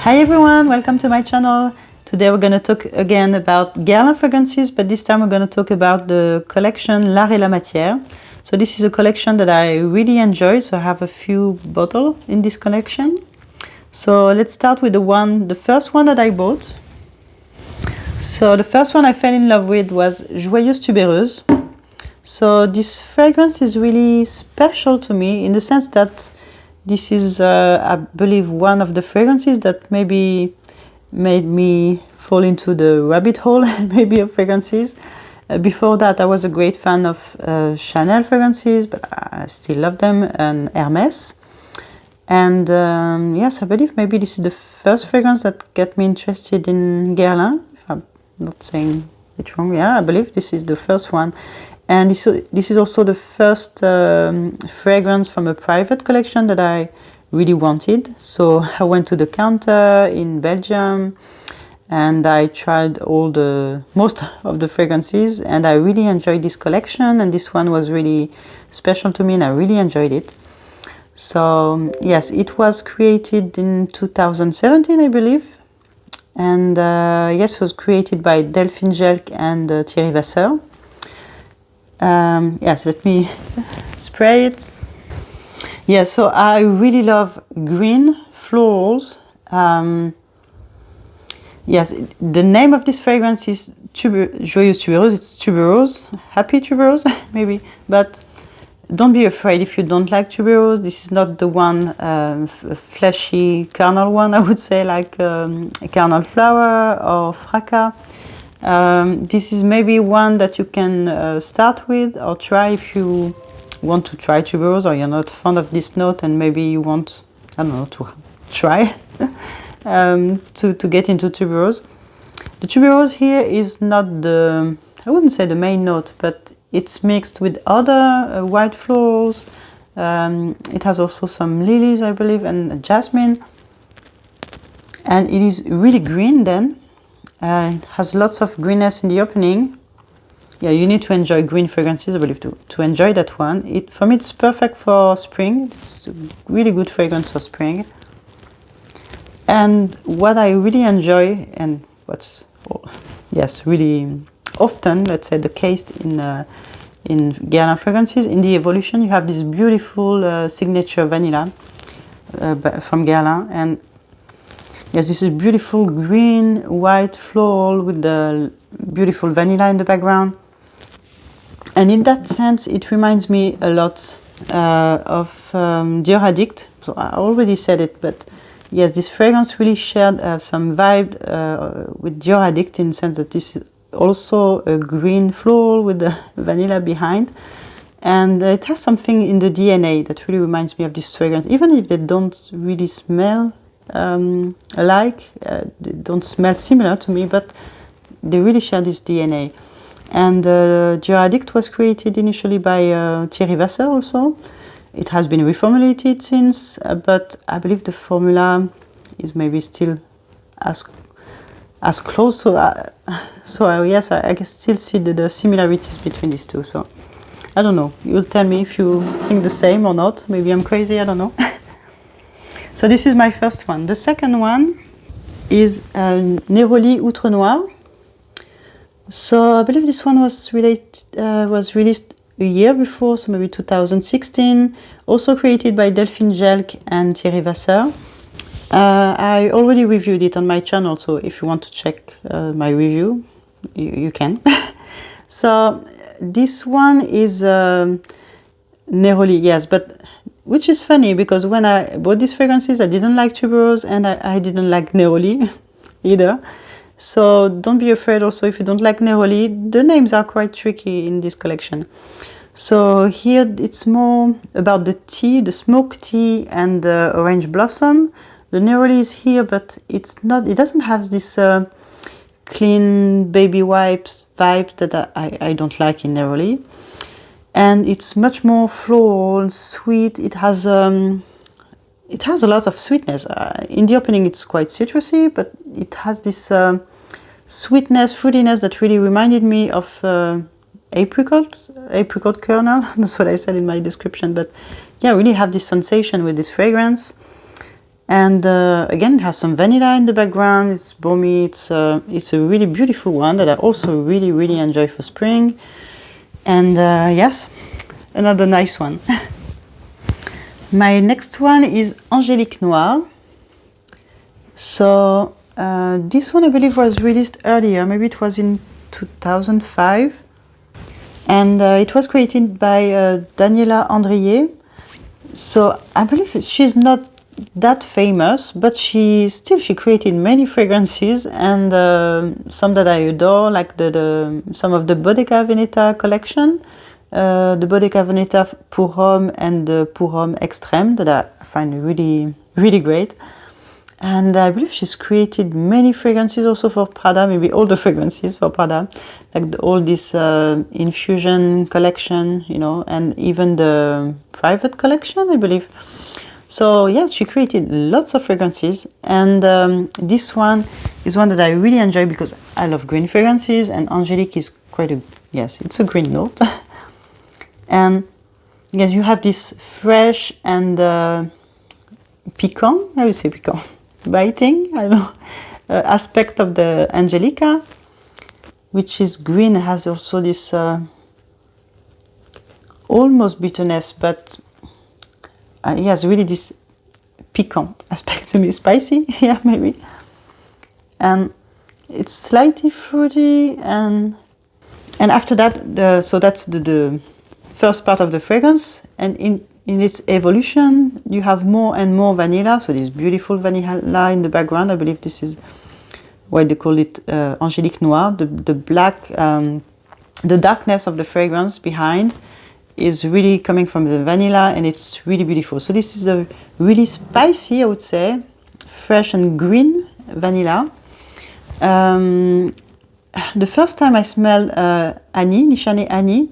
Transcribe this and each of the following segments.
Hi everyone, welcome to my channel. Today we're going to talk again about Guerlain fragrances, but this time we're going to talk about the collection L'Art et la Matière. So this is a collection that I really enjoy, so I have a few bottles in this collection. So let's start with the first one that I bought. So the first one I fell in love with was Joyous Tuberose. So this fragrance is really special to me in the sense that this is, I believe, one of the fragrances that maybe made me fall into the rabbit hole, maybe of fragrances. Before that, I was a great fan of Chanel fragrances, but I still love them, and Hermès. And yes, I believe maybe this is the first fragrance that got me interested in Guerlain, if I'm not saying it wrong. Yeah, I believe this is the first one. And this is also the first fragrance from a private collection that I really wanted. So I went to the counter in Belgium and I tried most of the fragrances, and I really enjoyed this collection, and this one was really special to me and I really enjoyed it. So yes, it was created in 2017, I believe. And yes, it was created by Delphine Jelk and Thierry Vasseur. Yes, let me spray it. Yeah, so I really love green florals. Yes, the name of this fragrance is Joyous Tuberose. It's tuberose, happy tuberose, maybe. But don't be afraid if you don't like tuberose. This is not the one fleshy carnal one, I would say, like a carnal flower or fraca. This is maybe one that you can start with or try if you want to try tuberose, or you're not fond of this note and maybe you want, I don't know, to try to get into tuberose. The tuberose here is not I wouldn't say the main note, but it's mixed with other white florals. It has also some lilies, I believe, and jasmine. And it is really green then. It has lots of greenness in the opening. Yeah, you need to enjoy green fragrances, I believe, to enjoy that one. For me, it's perfect for spring. It's a really good fragrance for spring. And what I really enjoy, and what's, yes, really often, let's say, the case in Guerlain fragrances, in the evolution, you have this beautiful signature vanilla from Guerlain. And yes, this is beautiful green, white floral with the beautiful vanilla in the background. And in that sense, it reminds me a lot of Dior Addict. So I already said it, but yes, this fragrance really shared some vibe with Dior Addict, in the sense that this is also a green floral with the vanilla behind. And it has something in the DNA that really reminds me of this fragrance, even if they don't really smell alike, they don't smell similar to me, but they really share this DNA. And Dior Addict was created initially by Thierry Vasseur also. It has been reformulated since, but I believe the formula is maybe still as close to so yes, I can still see the similarities between these two. So I don't know, you'll tell me if you think the same or not. Maybe I'm crazy, I don't know. So this is my first one. The second one is Néroli Outrenoir. So I believe this one was released a year before, so maybe 2016. Also created by Delphine Jelk and Thierry Vasseur. I already reviewed it on my channel, so if you want to check my review, you can. So this one is Néroli, yes, but which is funny because when I bought these fragrances, I didn't like tuberose and I didn't like Néroli either. So don't be afraid also if you don't like Néroli. The names are quite tricky in this collection. So here it's more about the tea, the smoked tea and the orange blossom. The Néroli is here, but it doesn't have this clean baby wipes vibe that I don't like in Néroli. And it's much more floral and sweet. It has a lot of sweetness. In the opening it's quite citrusy, but it has this sweetness, fruitiness that really reminded me of apricot kernel. That's what I said in my description. But yeah, I really have this sensation with this fragrance. And again, it has some vanilla in the background. It's balmy. It's a really beautiful one that I also really enjoy for spring. And yes, another nice one. My next one is Angélique Noire. So this one I believe was released earlier. Maybe it was in 2005. And it was created by Daniela Andrier. So I believe she's not that famous, but she created many fragrances, and some that I adore, like some of the Bottega Veneta collection, the Bottega Veneta Pour Homme and the Pour Homme Extrême that I find really great. And I believe she's created many fragrances also for Prada, maybe all the fragrances for Prada, like all this infusion collection, you know, and even the private collection, I believe. So yes, she created lots of fragrances, and this one is one that I really enjoy because I love green fragrances, and Angélique is it's a green note. And again, you have this fresh and piquant, I would say piquant, biting, I don't know, aspect of the Angelica, which is green, has also this almost bitterness, but yes, really this piquant aspect to me, spicy, yeah, maybe. And it's slightly fruity, and after that, so that's the first part of the fragrance, and in its evolution, you have more and more vanilla, so this beautiful vanilla in the background. I believe this is why they call it Angélique Noire. The black, the darkness of the fragrance behind is really coming from the vanilla, and it's really beautiful. So this is a really spicy, I would say, fresh and green vanilla. The first time I smelled Annie, Nishane Annie,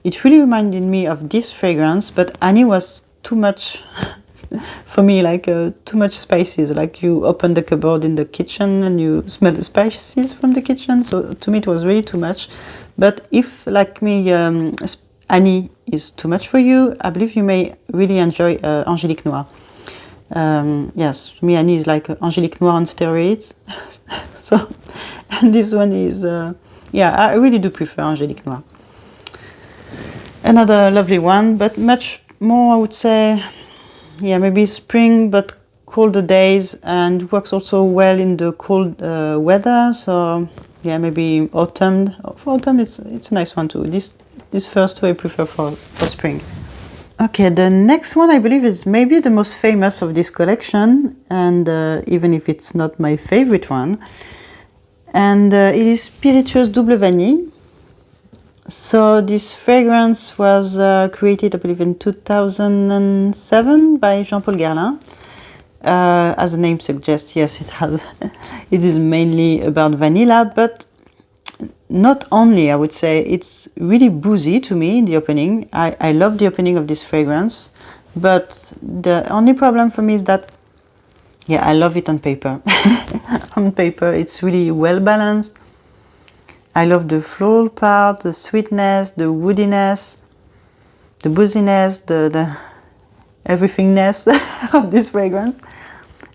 it really reminded me of this fragrance, but Annie was too much for me, like too much spices. Like you open the cupboard in the kitchen and you smell the spices from the kitchen. So to me it was really too much. But if, like me, Annie is too much for you, I believe you may really enjoy Angélique Noire. Yes, to me Annie is like Angélique Noire on steroids. So, and this one is, I really do prefer Angélique Noire. Another lovely one, but much more, I would say, maybe spring, but colder days, and works also well in the cold weather. So maybe autumn. For autumn, it's a nice one too. This first two I prefer for spring. Okay, the next one I believe is maybe the most famous of this collection, and even if it's not my favorite one, and it is Spiritueuse Double Vanille. So this fragrance was created, I believe, in 2007 by Jean-Paul Guerlain. As the name suggests, yes, it is mainly about vanilla, but not only, I would say. It's really boozy to me in the opening. I love the opening of this fragrance, but the only problem for me is that, I love it on paper. On paper, it's really well balanced. I love the floral part, the sweetness, the woodiness, the booziness, the everythingness of this fragrance,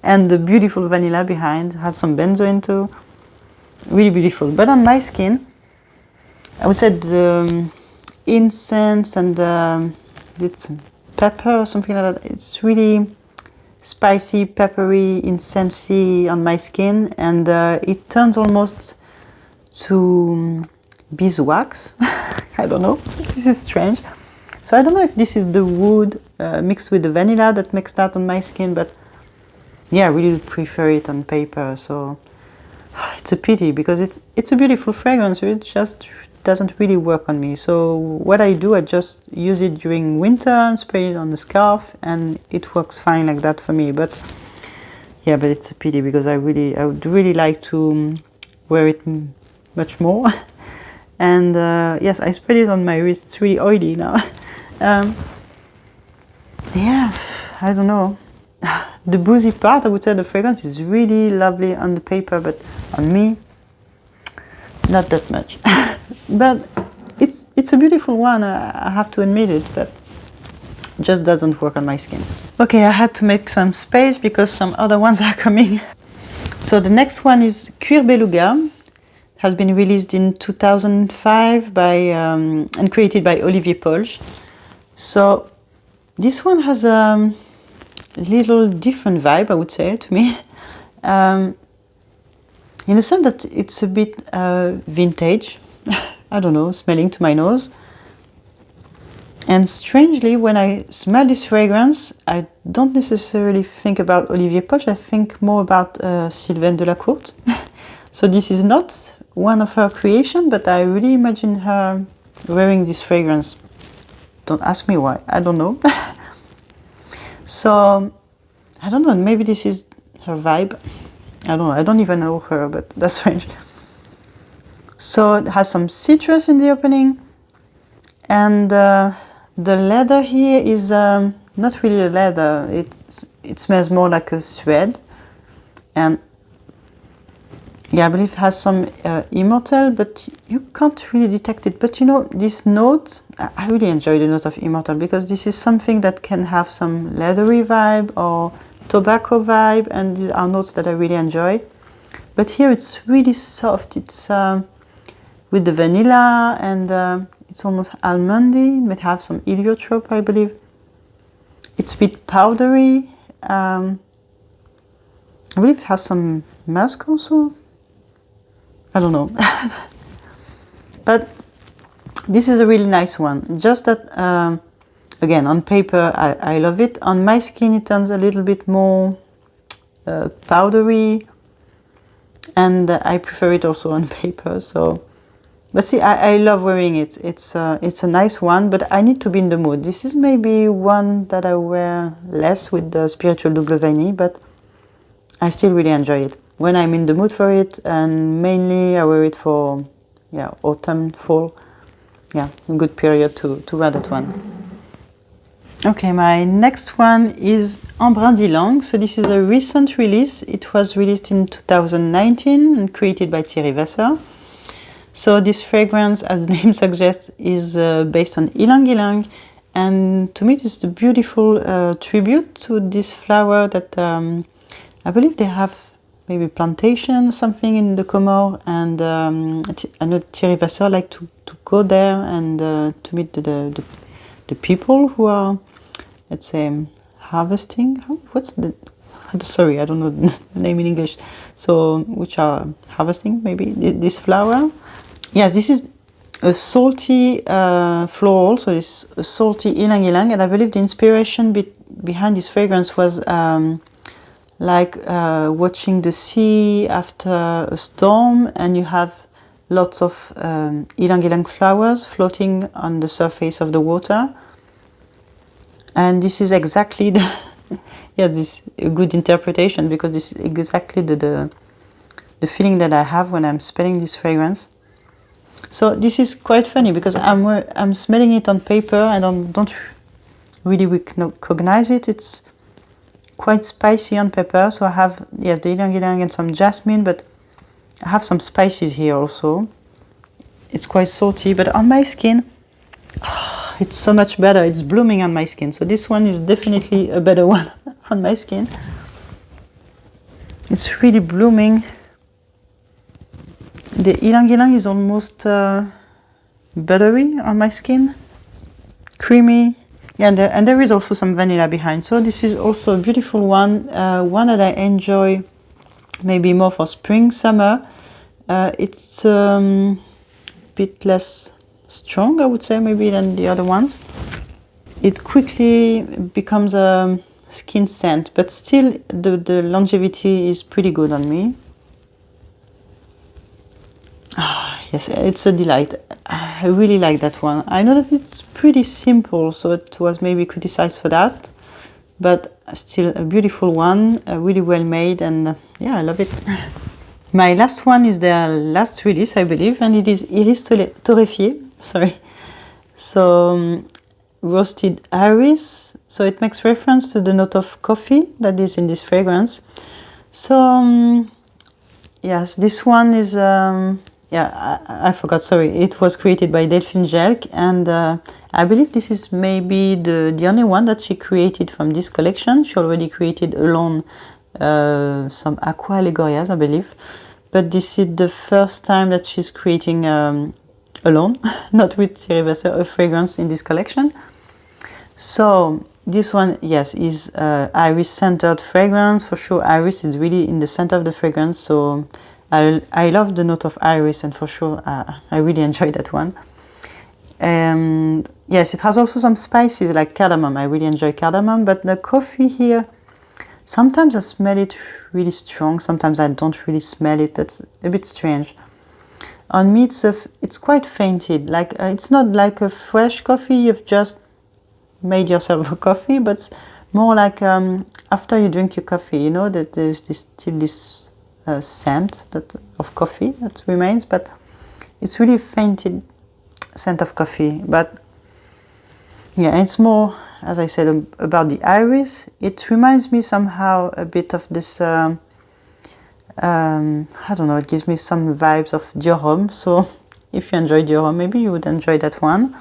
and the beautiful vanilla behind. Has some benzoin too. Really beautiful. But on my skin, I would say the incense and it's pepper or something like that. It's really spicy, peppery, incensey on my skin, and it turns almost to beeswax. I don't know, this is strange. So I don't know if this is the wood mixed with the vanilla that makes that on my skin, but I really prefer it on paper. So it's a pity because it's a beautiful fragrance, it just doesn't really work on me. So what I do, I just use it during winter and spray it on the scarf, and it works fine like that for me. But it's a pity because I would really like to wear it much more. And yes, I spread it on my wrist. It's really oily now. I don't know. The boozy part, I would say the fragrance is really lovely on the paper, but on me, not that much. But it's a beautiful one, I have to admit it. But just doesn't work on my skin. Okay, I had to make some space because some other ones are coming. So the next one is Cuir Béluga. Has been released in 2005 by and created by Olivier Polge. So this one has a little different vibe, I would say, to me. In the sense that it's a bit vintage. I don't know, smelling to my nose. And strangely, when I smell this fragrance, I don't necessarily think about Olivier Polge. I think more about Sylvaine Delacourte. So this is not one of her creation, but I really imagine her wearing this fragrance. Don't ask me why, I don't know. So, I don't know, maybe this is her vibe. I don't know, I don't even know her, but that's strange. So it has some citrus in the opening, and the leather here is not really a leather. It smells more like a thread, and yeah, I believe it has some immortal, but you can't really detect it. But you know, this note, I really enjoy the note of immortal because this is something that can have some leathery vibe or tobacco vibe, and these are notes that I really enjoy. But here it's really soft. It's with the vanilla, and it's almost almondy. It might have some heliotrope, I believe. It's a bit powdery. I believe it has some musk also. I don't know. But this is a really nice one. Just that, again, on paper, I love it. On my skin, it turns a little bit more powdery, and I prefer it also on paper. So, but see, I love wearing it. It's a nice one, but I need to be in the mood. This is maybe one that I wear less with the Spiritual Double Vanille, but I still really enjoy it when I'm in the mood for it, and mainly I wear it for, yeah, autumn, fall. Yeah, a good period to wear that one. Okay, my next one is Embruns. So this is a recent release. It was released in 2019 and created by Thierry Vasser. So this fragrance, as the name suggests, is based on ylang ylang, and to me it is a beautiful tribute to this flower that I believe they have maybe plantation, something in the Comores, and I know Thierry Vasser like to go there and to meet the people who are, let's say, harvesting. Sorry, I don't know the name in English. So, which are harvesting maybe this flower. Yes, this is a salty floral, so it's a salty ylang ylang, and I believe the inspiration behind this fragrance was like watching the sea after a storm, and you have lots of ylang ylang flowers floating on the surface of the water. And this is exactly the yeah, this is a good interpretation, because this is exactly the feeling that I have when I'm smelling this fragrance. So this is quite funny because I'm smelling it on paper and don't really recognize it. It's quite spicy on paper, so I have the ylang ylang and some jasmine, but I have some spices here also. It's quite salty, but on my skin, it's so much better. It's blooming on my skin. So this one is definitely a better one on my skin. It's really blooming. The ylang ylang is almost buttery on my skin, creamy. Yeah, and there is also some vanilla behind. So this is also a beautiful one, one that I enjoy maybe more for spring, summer. It's a bit less strong, I would say, maybe than the other ones. It quickly becomes a skin scent, but still the longevity is pretty good on me. Yes, it's a delight. I really like that one. I know that it's pretty simple, so it was maybe criticized for that, but still a beautiful one, really well made, and yeah, I love it. My last one is their last release, I believe, and it is Iris Torréfié. Sorry. So roasted iris. So it makes reference to the note of coffee that is in this fragrance. So yes, this one is. Yeah, I forgot, sorry. It was created by Delphine Jelk, and I I believe this is maybe the only one that she created from this collection. She already created alone some Aqua allegorias, I believe. But this is the first time that she's creating alone, not with Thierry Vasser, a fragrance in this collection. So this one, yes, is iris-centered fragrance. For sure, iris is really in the center of the fragrance. So I love the note of iris, and for sure, I really enjoy that one. And yes, it has also some spices like cardamom. I really enjoy cardamom, but the coffee here, sometimes I smell it really strong, sometimes I don't really smell it. That's a bit strange. On me, it's quite fainted. Like it's not like a fresh coffee. You've just made yourself a coffee, but it's more like after you drink your coffee, you know that there's still this scent of coffee that remains, but it's really fainted scent of coffee. But yeah, it's more, as I said, about the iris. It reminds me somehow a bit of this I don't know, it gives me some vibes of Dior. So if you enjoy Dior, maybe you would enjoy that one.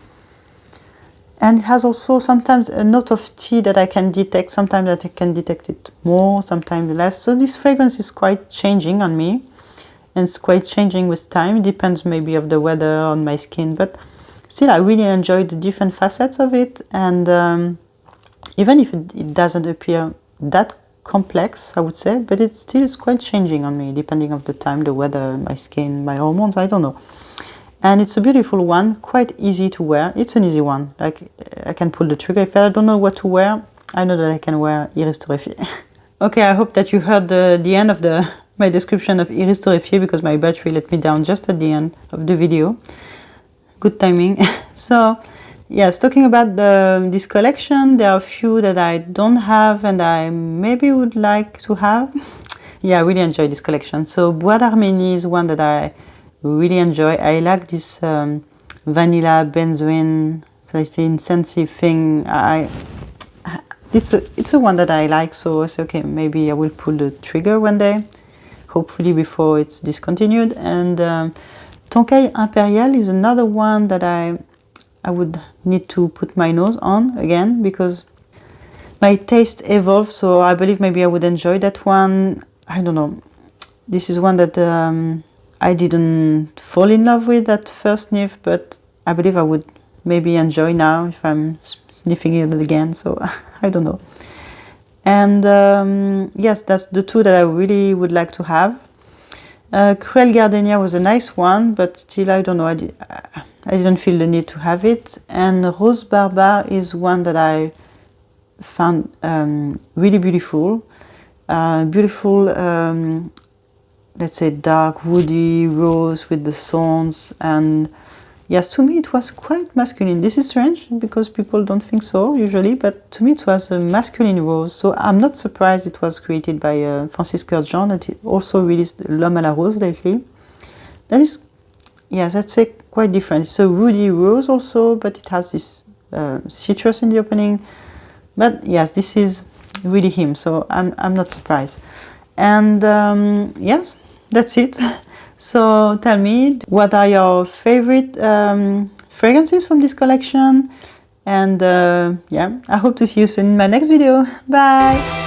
And it has also sometimes a note of tea that I can detect. Sometimes that I can detect it more, sometimes less. So this fragrance is quite changing on me, and it's quite changing with time. It depends maybe of the weather on my skin, but still I really enjoy the different facets of it. And even if it doesn't appear that complex, I would say, but it still is quite changing on me depending on the time, the weather, my skin, my hormones, I don't know. And it's a beautiful one, quite easy to wear. It's an easy one, like I can pull the trigger. If I don't know what to wear, I know that I can wear Iris Torréfié. Okay, I hope that you heard the end of my description of Iris Torréfié, because my battery let me down just at the end of the video. Good timing. So yes, talking about this collection, there are a few that I don't have and I maybe would like to have. Yeah, I really enjoy this collection. So Bois d'Arménie is one that I really enjoy. I like this vanilla benzoin, slightly incensive thing. It's a one that I like, so I say, okay, maybe I will pull the trigger one day, hopefully before it's discontinued. And Tonkai Impérial is another one that I would need to put my nose on again, because my taste evolves, so I believe maybe I would enjoy that one. I don't know. This is one that I didn't fall in love with at first sniff, but I believe I would maybe enjoy now if I'm sniffing it again, so I don't know. And yes, that's the two that I really would like to have. Cruel Gardenia was a nice one, but still I don't know, I didn't feel the need to have it. And Rose Barbare is one that I found really beautiful. Let's say dark woody rose with the thorns, and yes, to me it was quite masculine. This is strange because people don't think so usually, but to me it was a masculine rose. So I'm not surprised it was created by Francis Kurkdjian, that he also released L'Homme à la Rose lately. That is, yes, I'd say quite different. It's a woody rose also, but it has this citrus in the opening. But yes, this is really him, so I'm not surprised. And yes, that's it. So tell me, what are your favorite fragrances from this collection? And yeah, I hope to see you soon in my next video. Bye!